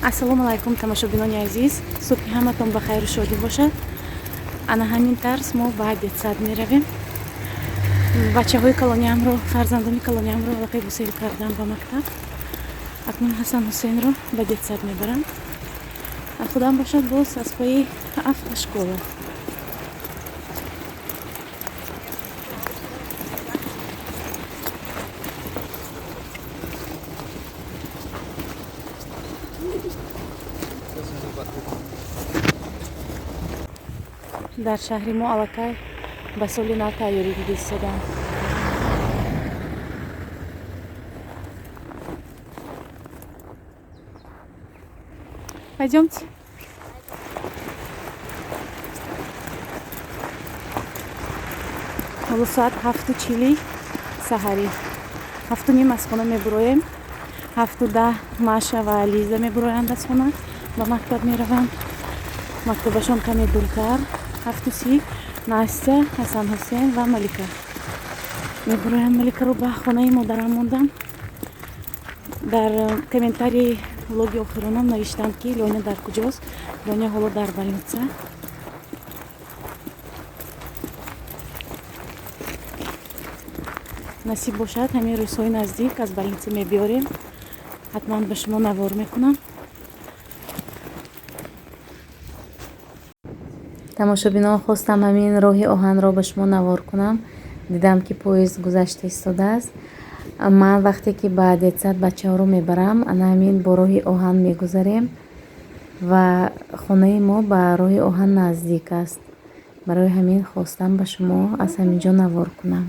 ассалому алайкум тамошобинони азиз, субҳи ҳаматон ба хайру шодӣ бошад. Ана ҳамин тарз мо ба детсад меравем. бачаҳои колониямро, фарзандони колониямро аллакай гусел кардам ба мактаб. акнун Ҳасан Ҳусейнро ба детсад мебарам. худам бошад боз аз пои 7 школа. дар шаҳри мо аллакай ба соли нав тайёрӣ истодам. Пойдёмте. ҳоло соат 7:40 саҳарӣ. 7:30 аз хона мебуроем. 7:10 Маша ва Лиза мебуроянд аз хона, ба мактаб мераванд. мактабашон каме дуртар. 7:30 Настя, Ҳасан Ҳусейн ва Малика мебуроянд. Маликаро ба хонаи модарам мондам. дар комментарии влоги охиронам навиштам ки Лёня дар куҷост. Лёня ҳоло дар больница. насиб бошад ҳамин рӯзҳои наздик аз больница мебиёрем. ҳатман ба шумо навор мекунам. тамошобинон, хостам ҳамин роҳи оҳанро ба шумо навор кунам. дидам ки поезд гузашта истодааст. ман вақте ки ба детсад бачаҳоро мебарам, ана ҳамин бо роҳи оҳан мегузарем ва хонаи мо ба роҳи оҳан наздик аст. барои ҳамин хостам ба шумо аз ҳаминҷо навор кунам.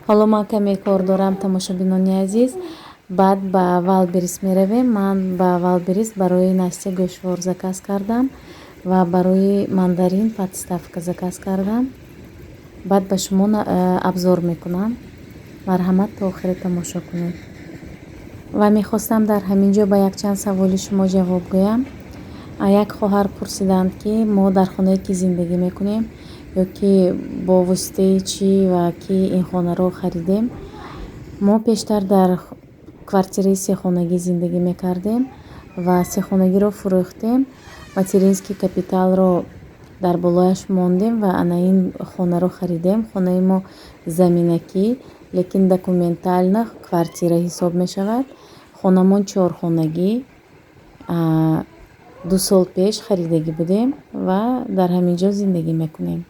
ҳоло ман каме кор дорам тамошобинони азиз. баъд ба валберис меравем. ман ба валберис барои Настя гӯшвор заказ кардам ва барои мандарин подставка заказ кардам. баъд ба шумо абзор мекунам. марҳамат, то охири тамошо кунед. ва мехостам дар ҳамин ҷо ба якчанд саволи шумо ҷавоб гӯям. як хоҳар пурсиданд ки мо дар хонае ки зиндагӣ мекунем ё ки бо воситаи чӣ ва ки ин хонаро харидем. мо пештар дар квартираи сехонагӣ зиндагӣ мекардем ва сехонагиро фурӯхтем. материнский капиталро дар болояш мондем ва ана ин хонаро харидем. хонаи мо заминакӣ, лекин документально квартира ҳисоб мешавад. хонамон чорхонагӣ 2 сол пеш харидагӣ будем ва дар ҳамин ҷо зиндагӣ мекунем.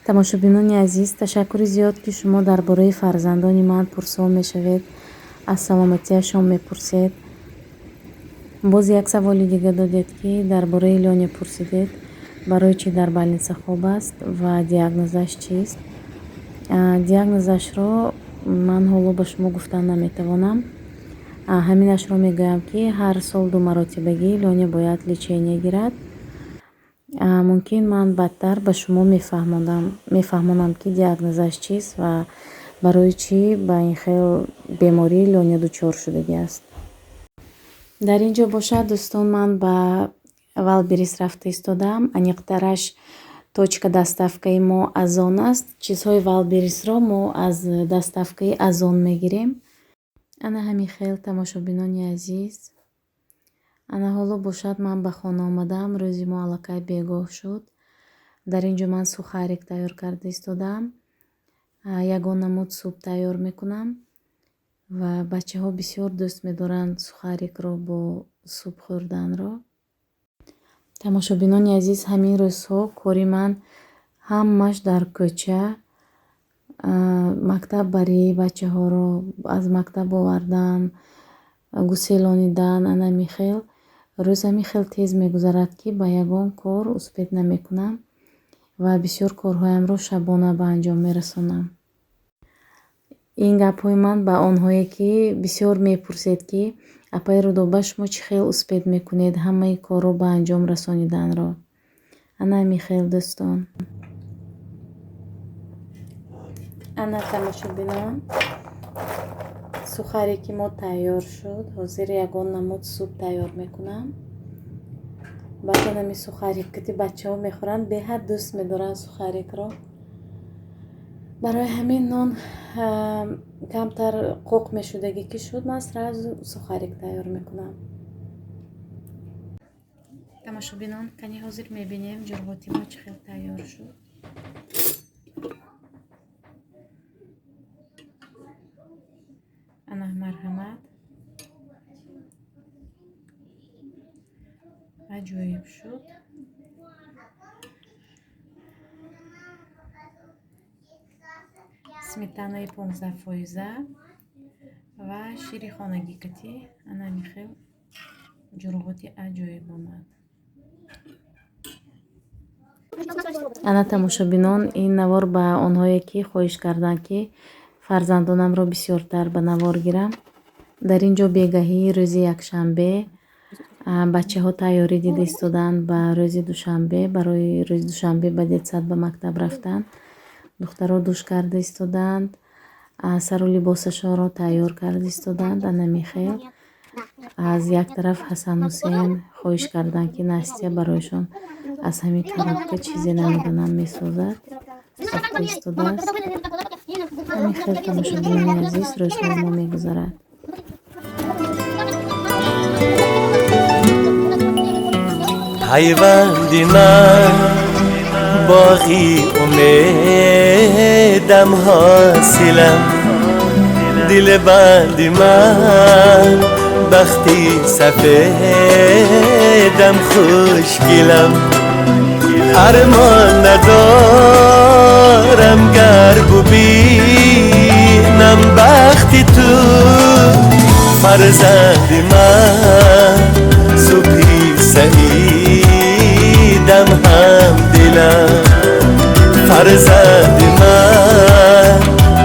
тамошобинони азиз, ташаккури зиёд ки шумо дар бораи фарзандони ман пурсуол мешавед, аз саломатиашон мепурсед. боз як саволи дига додед ки дар бораи Лёня пурсидед, барои чӣ дар больница хоб аст ва диагнозаш чист. диагнозашро ман ҳоло ба шумо гуфтан наметавонам. ҳаминашро мегӯям ки ҳар сол 2 маротибагӣ Лёня бояд лечение гирад. мумкин ман баъдтар ба шумо мефаҳмонам ки диагнозаш чист ва барои чӣ ба ин хел беморӣ Лёня дучор шудагиаст. дар ин ҷо бошад дӯстон, ман ба валберис рафта истодам. аниқтараш точка доставкаи мо Азон аст. чизҳои валберисро мо аз доставкаи Азон мегирем. ана ҳамин хел тамошобинони азиз. ана ҳоло бошад ман ба хона омадам. рӯзи мо аллакай бегоҳ шуд. дар ин ҷо ман сухарик тайёр карда истодам. ягон намуд суп тайёр мекунам ва бачаҳо бисёр дӯст медоранд сухарикро бо суп хӯрданро. тамошобинони азиз, ҳамин рӯзҳо кори ман ҳамаш дар кӯча, мактаб барии бачаҳоро аз мактаб овардан, гуселонидан. ана михел рӯз ҳамихел тез мегузарад ки ба ягон кор успед намекунам ва бисёр корҳоямро шабона ба анҷом мерасонам. ин гапҳои ман ба онҳое ки бисёр мепурсед ки апаи Рудоба шумо чӣ хел успед мекунед ҳамаи корро ба анҷом расониданро. ана михел дӯстон. ана тамошобинон, сухарики мо тайёр шуд. ҳозир ягон намуд суп тайёр мекунам. баъд ана сухарик ки бачаҳо мехӯранд, беҳад дӯст медоранд сухарикро. барои ҳамин нон камтар қоқ мешудагӣ ки шуд, ман сразу сухарик тайёр мекунам. тамошобинон, кани ҳозир мебинем ҷуръоти мо чӣ хел тайёр шуд. ана марҳамат аҷоиб шуд. сметанаи 15% ва шири хонагӣ катӣ. ана михел ҷуръоти аҷоиб омад. ана тамошобинон, ин навор ба онҳое ки хоҳиш карданд ки фарзандонамро бисёртар ба навор гирам. дар ин ҷо бегаҳии рӯзи якшанбе бачаҳо тайёрӣ дида истоданд ба рӯзи душанбе. Барои рӯзи душанбе ба детсад ба мактаб рафтан. духтаро душ карда истоданд, сару либосашонро тайёр карда истоданд. ана михел аз як тараф Ҳасан Ҳусейн хоҳиш карданд ки Настя бароишон аз ҳамин коробка чизе намедонам месозад. софта истодааст. михел тамошобинони азиз, рӯзҳои мо мегузарад. پیوندی من باقی امیدم حاصلم دل بندی من بختی سفیدم خوشگلم ارمان ندارم گر ببینم بختی تو فرزندی من صبحی سعیدم هم دلم فرزند من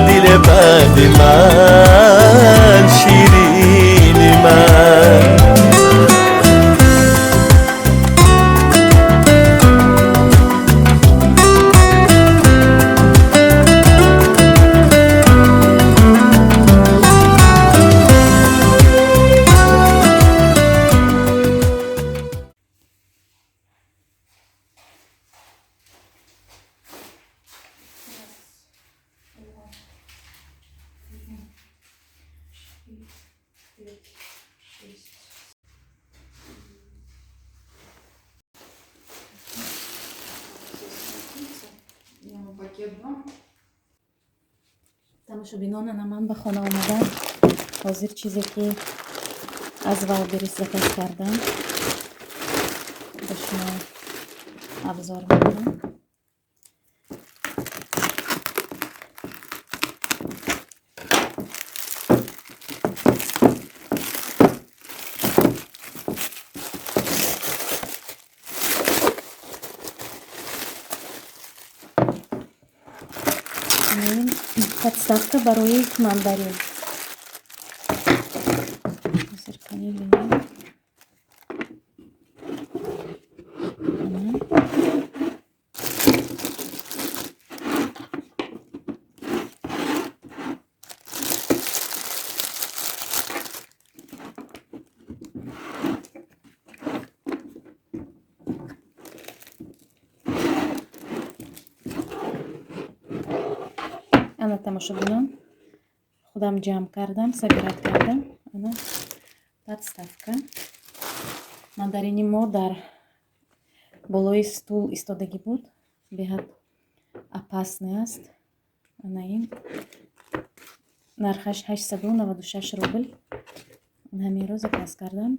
دل بند من شیرین من тамошобинон, ана ман ба хона омадам. ҳозир чизе ки аз Валберис заказ кардам ба шумо абзор мекунам. подставка барои мандарин. ана тамошобинон, худам ҷамъ кардам, собират кардам. ана подставка. мандарини мо дар болои стул истодагӣ буд. беҳад опасный аст. ана ин нархаш 896 рубл. ҳаминро заказ кардам.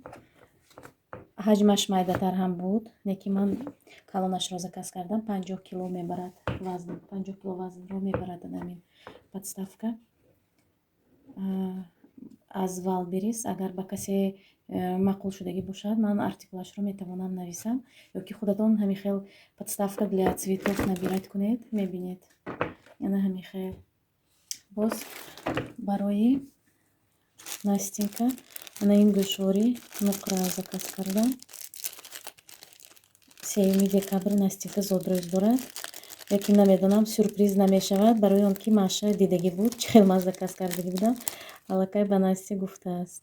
ҳаҷмаш майдатар ҳам буд, неки ман калонашро заказ кардам. 50 кило мебарад вазн, 50 кило вазнро мебарад ҳамин подставка. аз Валберис. агар ба касе маъқул шудагӣ бошад, ман артикулашро метавонам нависам, ё ки худатон ҳамин хел подставка для цветов набират кунед. мебинед, яна ҳамин хел. боз барои Настенька ана ин гӯшвори нуқра заказ кардам. 3 декабр Настенька зодрӯз дорад. яки намедонам сюрприз намешавад барои он ки Маша дидагӣ буд чӣ хел ман заказ кардагӣ будам. аллакай ба Настя гуфтааст.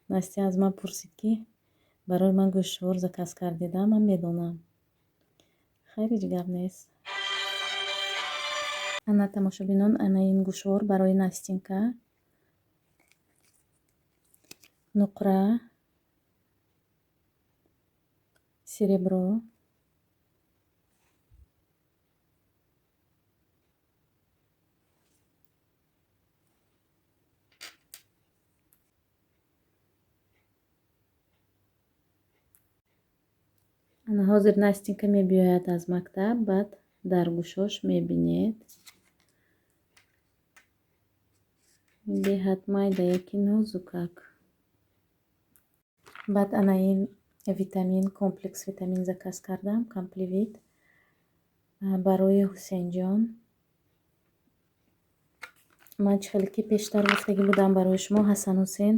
Настя аз ман пурсид ки барои ман гӯшвор заказ кардидам. ман медонам. хайр ҳеҷ гап нест. ана тамошобинон, ана ин гӯшвор барои Настенька. нуқра серебро. ана ҳозир Настенька мебиёяд аз мактаб, баъд дар гӯшош мебинед беҳад майда яки нозукак. баъд ана ин витамин, комплекс витамин заказ кардам, компливит барои Ҳусейнҷон. ман чӣ хеле ки пештар гуфтагӣ будам барои шумо, Ҳасан Ҳусейн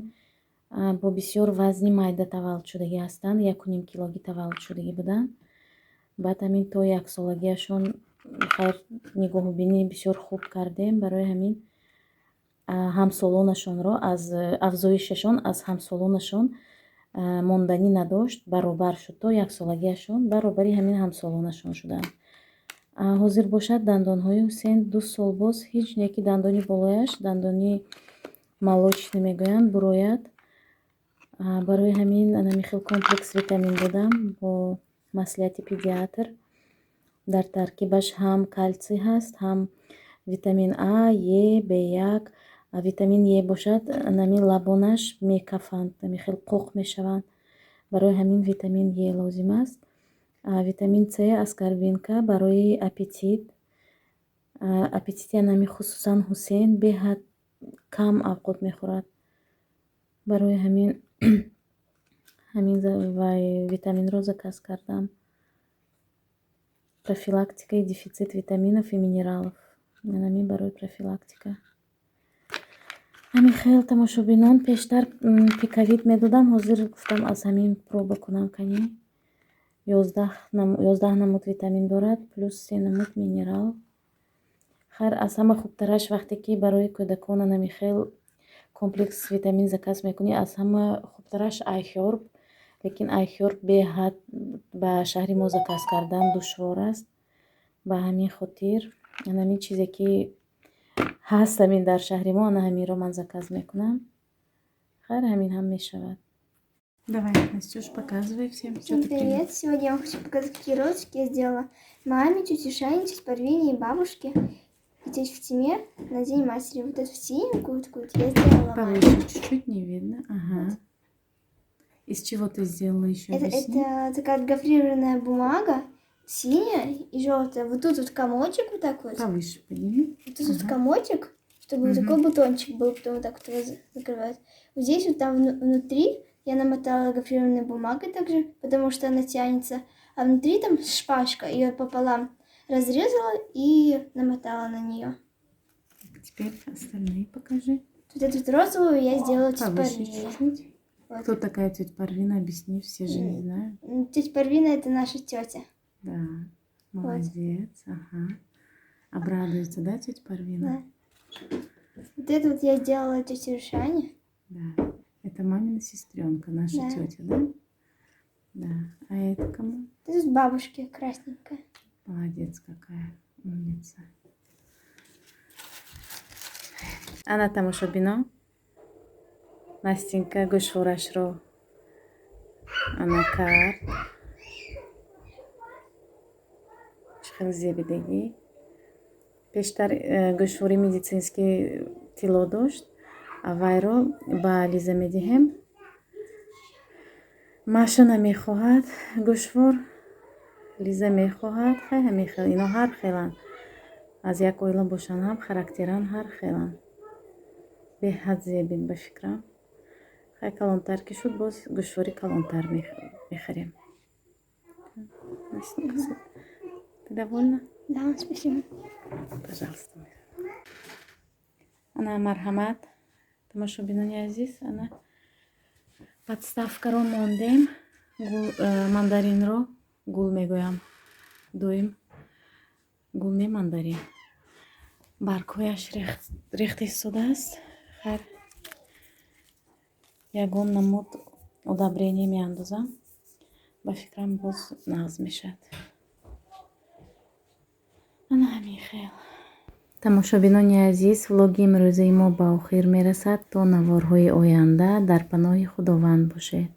бо бисёр вазни майда таваллуд шудагӣ ҳастанд, 1,5 килогӣ таваллуд шудагӣ буданд. баъд ҳамин то яксолагиашон хайр нигоҳубинӣ бисёр хуб кардем, барои ҳамин ҳамсолонашонро аз афзоишашон аз ҳамсолонашон монданӣ надошт, баробар шуд, то яксолагиашон баробари ҳамин ҳамсолонашон шуданд. ҳозир бошад дандонҳои Ҳусейн 2 сол боз ҳеҷ не ки дандони болояш, дандони молочный мегӯянд, бурояд. барои ҳамин намихел комплекс витамин додам бо маслиҳати педиатр. дар таркибаш ҳам калтсий ҳаст, ҳам витамин А, Е, Б1. витамин Е бошад, нами лабонаш мекафанд, намихел қоқ мешаванд. барои ҳамин витамин Е лозим аст. витамин С, аскорбинка барои аппетит. аппетити нами хусусан Ҳусейн беҳад кам авқот мехӯрад. барои ҳамин витаминро заказ кардам. профилактикаи дефицит витаминов и минералов. нами барои профилактика. ҳамихел тамошобинон, пештар пикавит медодам, ҳозир гуфтам аз ҳамин проба кунам кани. 11 намуд витамин дорад, плюс 3 намуд минерал. хайр аз ҳама хубтараш вақте ки барои кӯдакон намихел комплекс витамин заказ мекунӣ, аз ҳама хубтараш айхёрб. лекин айхёрб беҳад ба шаҳри мо заказ кардан душвор аст. ба ҳамин хотир ҳамин чизе ки ҳаст ҳамин дар шаҳри мо, ана ҳаминро ман заказ мекунам. хайр ҳамин ҳам мешавад. Давай, Настюш, показывай всем, что ты привет. Привет! Сегодня я хочу показать, какие розочки я сделала маме, тете Шане, тете Парвине и бабушке. И тете Фатиме на День матери. Вот эту синенькую такую вот я сделала маме. Повыше чуть-чуть, не видно. Ага. Вот. Из чего ты сделала еще? Это такая гофрированная бумага, синяя и желтая. Вот тут вот комочек вот так вот. Повыше подними. Вот тут вот комочек, чтобы вот такой бутончик был, потом вот так вот его закрывать. Вот здесь вот там внутри я намотала гофрированной бумагой также, потому что она тянется. А внутри там шпажка, ее пополам разрезала и намотала на нее. Теперь остальные покажи. Вот эту вот розовую я сделала тетя Повыше Парвине. чуть-чуть. Вот. Кто такая тетя Парвина? Объясни, все же не знают. Тетя Парвина это наша тетя. Да, молодец. Ага. Обрадуется, да, тетя Парвина? Да. Вот это вот я сделала тете Рушане. Да. Это мамина сестренка, наша Да. тетя, да? Да. А это кому? Это тут бабушке красненькая. Молодец какая. Умница. Ана тамошобино. Настенька гӯшворашро ана кард. Чӣ хел зебидагӣ. пештар гӯшвори медицинский тилло дошт. вайро ба Лиза медиҳем. Маша намехоҳад гӯшвор, Лиза мехоҳад. хеле мехел. Ино ҳар хеланд. аз як оила бошанд ҳам характеран ҳар хеланд. беҳад зебин ба фикрам. хай калонтар ки шуд, боз гӯшвори калонтар мехарем. Ты довольна? Да, спасибо. Пожалуйста. Ана марҳамат. тамошобинони азиз, ана подставкаро мондем. мандаринро гул мегӯям. доим гул не мандарин. баргҳояш рехта истодааст. хайр ягон намуд удобрение меандозам. ба фикрам боз нағз мешавад. ана ҳамин хел. тамошобинони азиз, влоги имрӯзаи мо ба охир мерасад. то наворҳои оянда дар паноҳи худованд бошед.